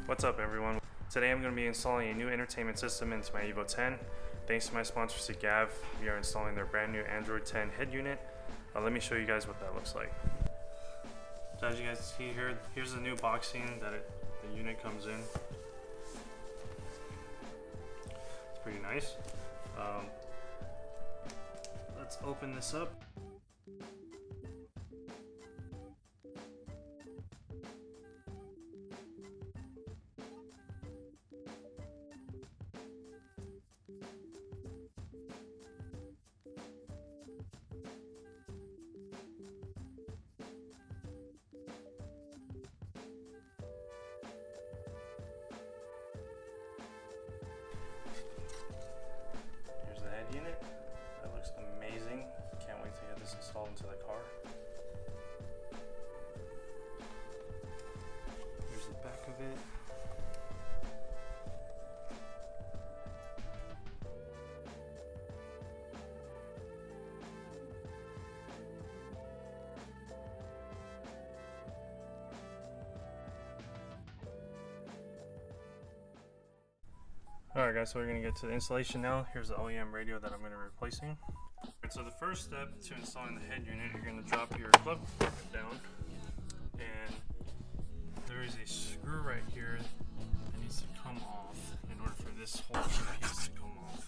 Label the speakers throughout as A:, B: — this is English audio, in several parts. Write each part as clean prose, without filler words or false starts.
A: What's up everyone? Today I'm going to be installing a new entertainment system into my Evo 10. Thanks to my sponsor Sygav, we are installing their brand new Android 10 head unit. Let me show you guys what that looks like. So as you guys see here, here's the new boxing that the unit comes in. It's pretty nice. Let's open this up. Here's the head unit. That looks amazing. Can't wait to get this installed into the car. Here's the back of it. Alright guys, so we're going to get to the installation now. Here's the OEM radio that I'm going to be replacing. So the first step to installing the head unit, you're going to drop your plug down, and there is a screw right here that needs to come off in order for this whole piece to come off.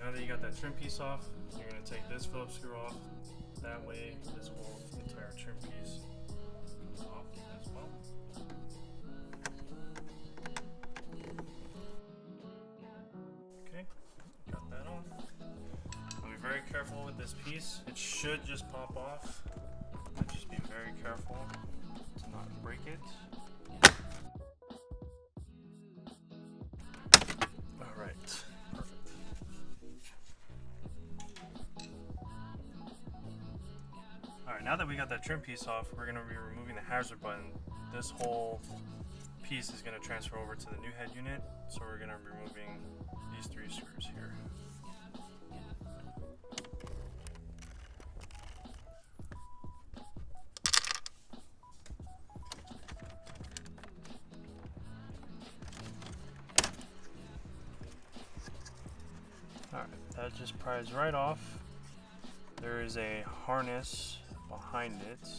A: Now that you got that trim piece off, you're going to take this Phillips screw off. That way, this whole entire trim piece comes off as well. Okay, got that on. I'll be very careful with this piece. It should just pop off. Just be very careful to not break it. Alright. Alright, now that we got that trim piece off, we're going to be removing the hazard button. This whole piece is going to transfer over to the new head unit, so we're going to be removing these 3 screws here. Alright, that just pries right off. There is a harness behind it.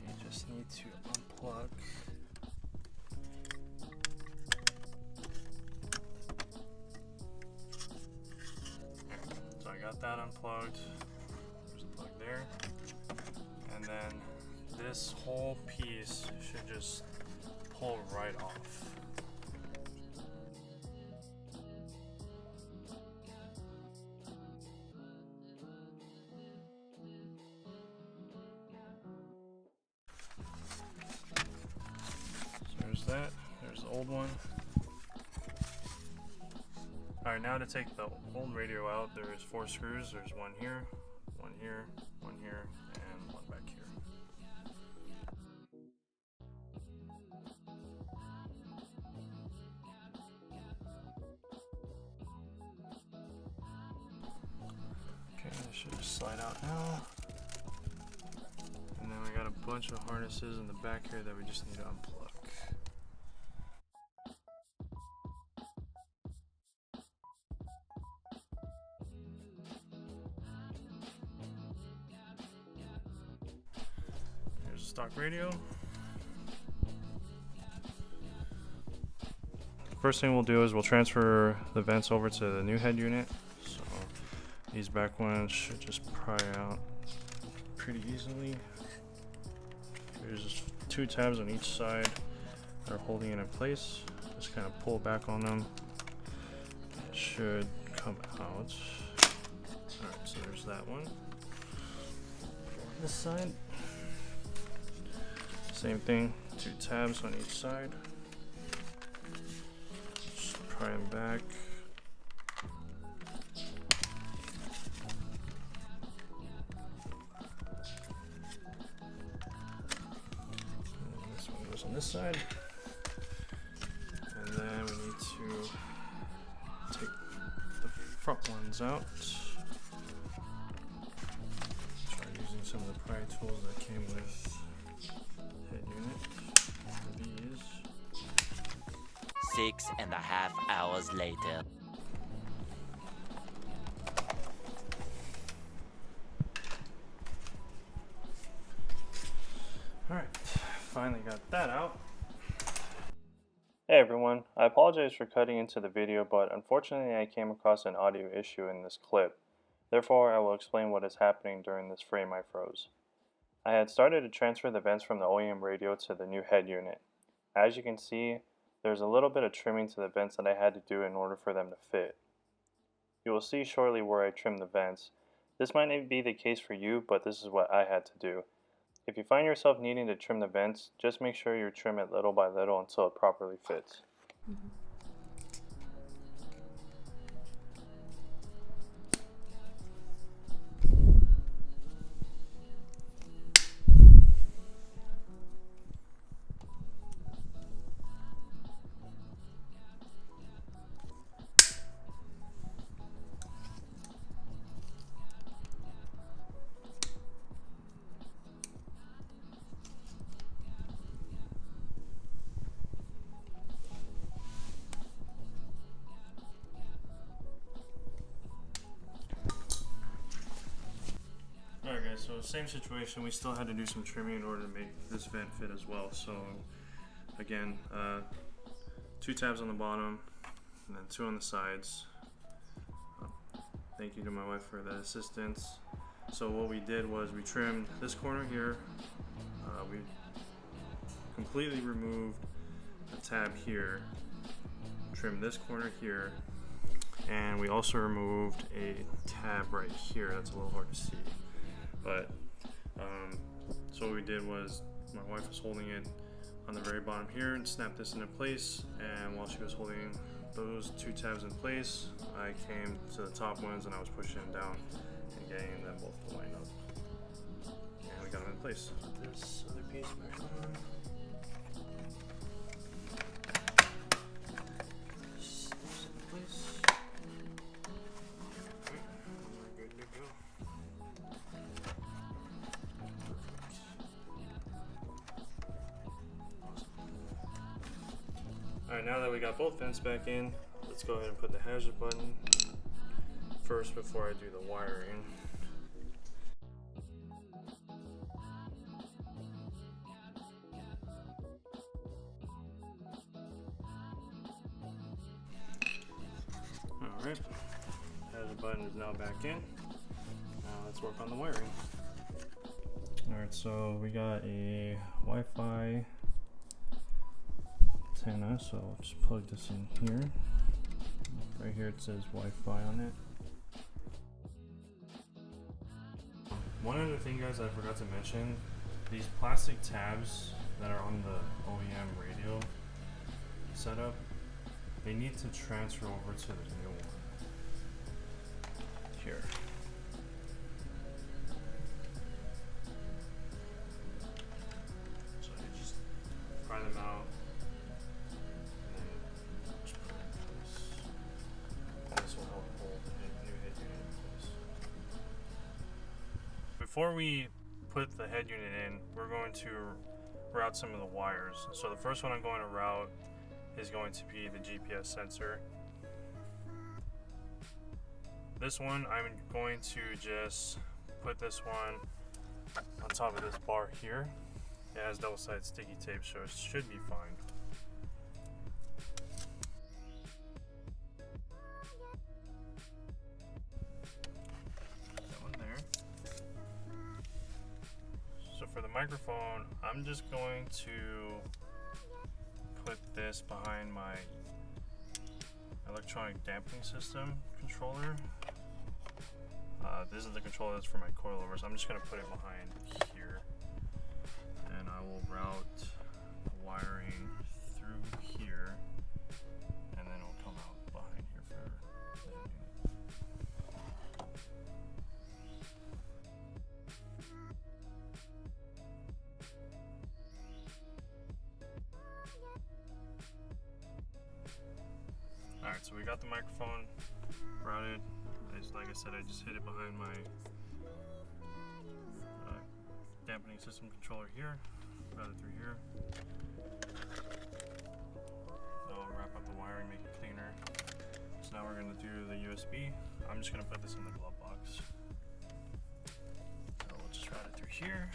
A: You just need to unplug. So I got that unplugged. There's a plug there. And then this whole piece should just pull right off. That. There's the old one. Alright, now to take the old radio out, there's 4 screws. There's one here, one here, one here, and one back here. Okay, this should just slide out now. And then we got a bunch of harnesses in the back here that we just need to unplug. Stock radio. First thing we'll do is we'll transfer the vents over to the new head unit. So these back ones should just pry out pretty easily. There's just 2 tabs on each side that are holding it in place. Just kind of pull back on them. It should come out. Alright, so there's that one. On this side, same thing, 2 tabs on each side. Just pry them back. And this one goes on this side. And then we need to take the front ones out. Try using some of the pry tools that came with head unit. These.
B: 6.5 hours later.
A: Alright, finally got that out. Hey everyone, I apologize for cutting into the video, but unfortunately I came across an audio issue in this clip. Therefore, I will explain what is happening during this frame I froze. I had started to transfer the vents from the OEM radio to the new head unit. As you can see, there's a little bit of trimming to the vents that I had to do in order for them to fit. You will see shortly where I trimmed the vents. This might not be the case for you, but this is what I had to do. If you find yourself needing to trim the vents, just make sure you trim it little by little until it properly fits. Alright guys, so same situation, we still had to do some trimming in order to make this vent fit as well. So again, 2 tabs on the bottom and then 2 on the sides. Thank you to my wife for that assistance. So what we did was we trimmed this corner here, we completely removed the tab here, trimmed this corner here, and we also removed a tab right here. That's a little hard to see. But so what we did was my wife was holding it on the very bottom here and snapped this into place, and while she was holding those 2 tabs in place, I came to the top ones and I was pushing them down and getting them both to line up, and we got them in place. Put this other piece back on. This in place. Alright, we're good to go. Alright, now that we got both vents back in, let's go ahead and put the hazard button first before I do the wiring. Alright, hazard button is now back in. Now let's work on the wiring. Alright, so we got a Wi-Fi antenna, so I'll just plug this in here. Right here it says Wi-Fi on it. One other thing, guys, I forgot to mention, these plastic tabs that are on the OEM radio setup, they need to transfer over to the new one. Here. So you just pry them out. Before we put the head unit in, we're going to route some of the wires. So the first one I'm going to route is going to be the GPS sensor. This one, I'm going to just put this one on top of this bar here. It has double-sided sticky tape, so it should be fine. microphone, I'm just going to put this behind my electronic dampening system controller. This is the controller that's for my coilover, so I'm just going to put it behind here. And I will route the wiring through here, and then it'll come out behind here for the head unit. Alright, so we got the microphone routed. Like I said, I just hit it behind my dampening system controller here, route it through here. I'll wrap up the wiring, make it cleaner. So now we're going to do the USB. I'm just going to put this in the glove box. So we'll just route it through here.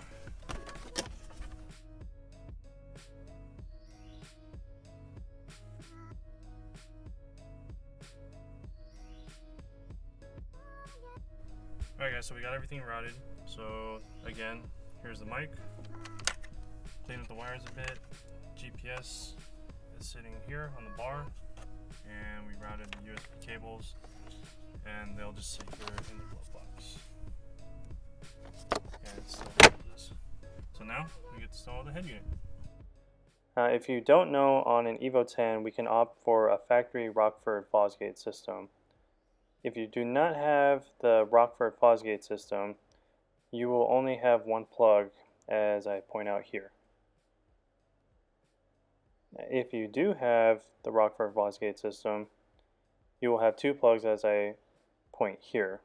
A: Alright guys, so we got everything routed. So again, here's the mic. Clean up the wires a bit. GPS is sitting here on the bar. And we routed the USB cables. And they'll just sit here in the glove box. And it's still this. So now we get to install the head unit. If you don't know, on an Evo 10 we can opt for a factory Rockford Fosgate system. If you do not have the Rockford Fosgate system, you will only have one plug, as I point out here. If you do have the Rockford Fosgate system, you will have two plugs, as I point here.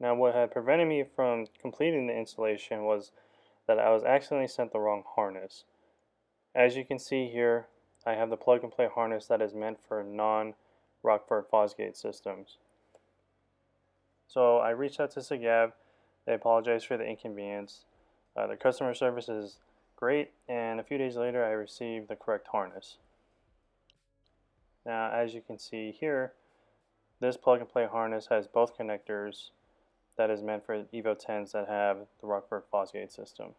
A: Now, what had prevented me from completing the installation was that I was accidentally sent the wrong harness. As you can see here, I have the plug and play harness that is meant for non-Rockford Fosgate systems. So I reached out to Sygav. They apologized for the inconvenience. Their customer service is great, and a few days later I received the correct harness. Now, as you can see here, this plug and play harness has both connectors that is meant for Evo 10s that have the Rockford Fosgate system.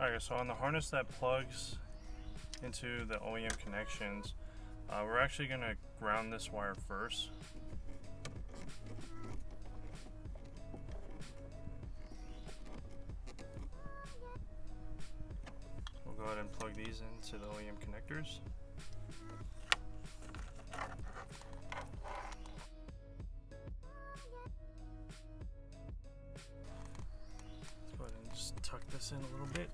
A: Alright, so on the harness that plugs into the OEM connections, we're actually going to ground this wire first. We'll go ahead and plug these into the OEM connectors. Let's go ahead and just tuck this in a little bit.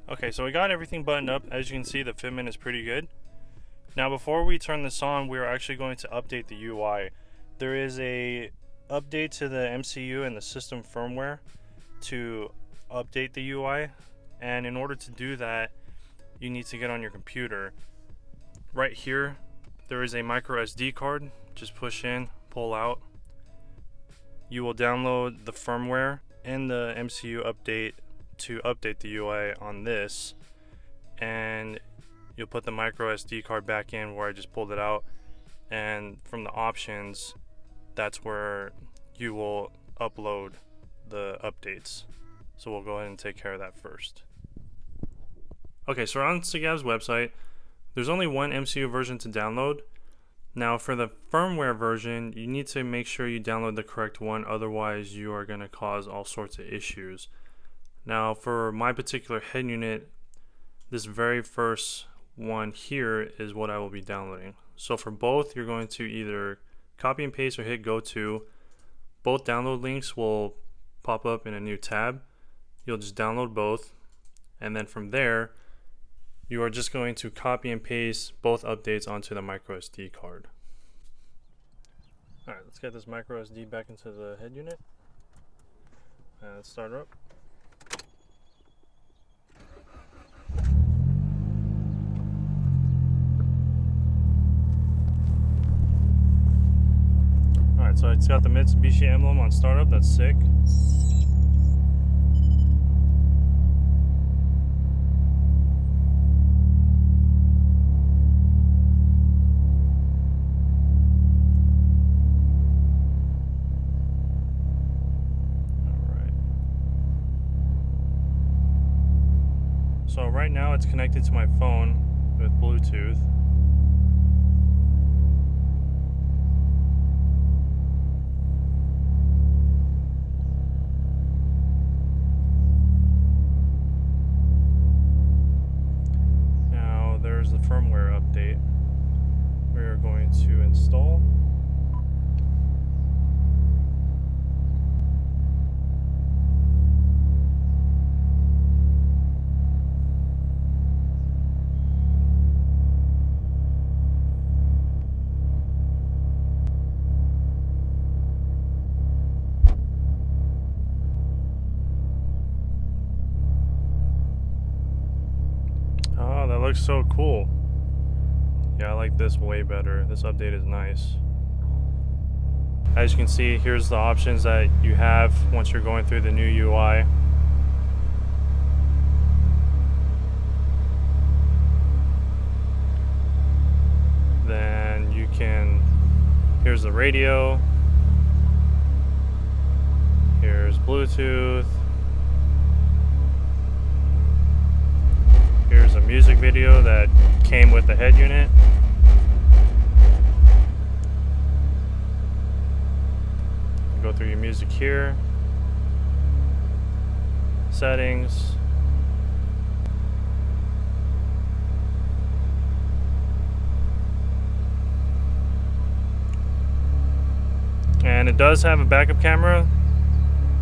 A: Okay, so we got everything buttoned up. As you can see, the fitment is pretty good. Now, before we turn this on, we're actually going to update the UI. There is a update to the MCU and the system firmware to update the UI, and in order to do that, you need to get on your computer. Right here, there is a micro SD card. Just push in, pull out. You will download the firmware and the MCU update to update the UI on this, and you'll put the micro SD card back in where I just pulled it out, and from the options, that's where you will upload the updates. So we'll go ahead and take care of that first. Okay, so on Sygav's website, there's only one MCU version to download. Now for the firmware version, you need to make sure you download the correct one, otherwise you are going to cause all sorts of issues. Now for my particular head unit, this very first one here is what I will be downloading. So for both, you're going to either copy and paste or hit go to. Both download links will pop up in a new tab. You'll just download both, and then from there you are just going to copy and paste both updates onto the micro SD card. Alright, let's get this micro SD back into the head unit. Let's start her up. Alright, so it's got the Mitsubishi emblem on startup, that's sick. So right now it's connected to my phone with Bluetooth. Now there's the firmware update we are going to install. That looks so cool. Yeah, I like this way better. This update is nice. As you can see, here's the options that you have once you're going through the new UI. Then you can, here's the radio, here's Bluetooth, here's a music video that came with the head unit. Go through your music here, settings, and it does have a backup camera,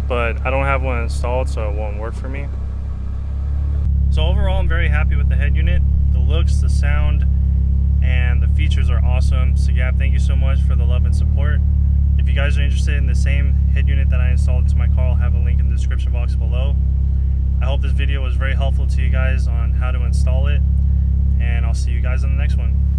A: but I don't have one installed, so it won't work for me. So overall, I'm very happy with the head unit. The looks, the sound, and the features are awesome. Sygav, thank you so much for the love and support. If you guys are interested in the same head unit that I installed into my car, I'll have a link in the description box below. I hope this video was very helpful to you guys on how to install it, and I'll see you guys in the next one.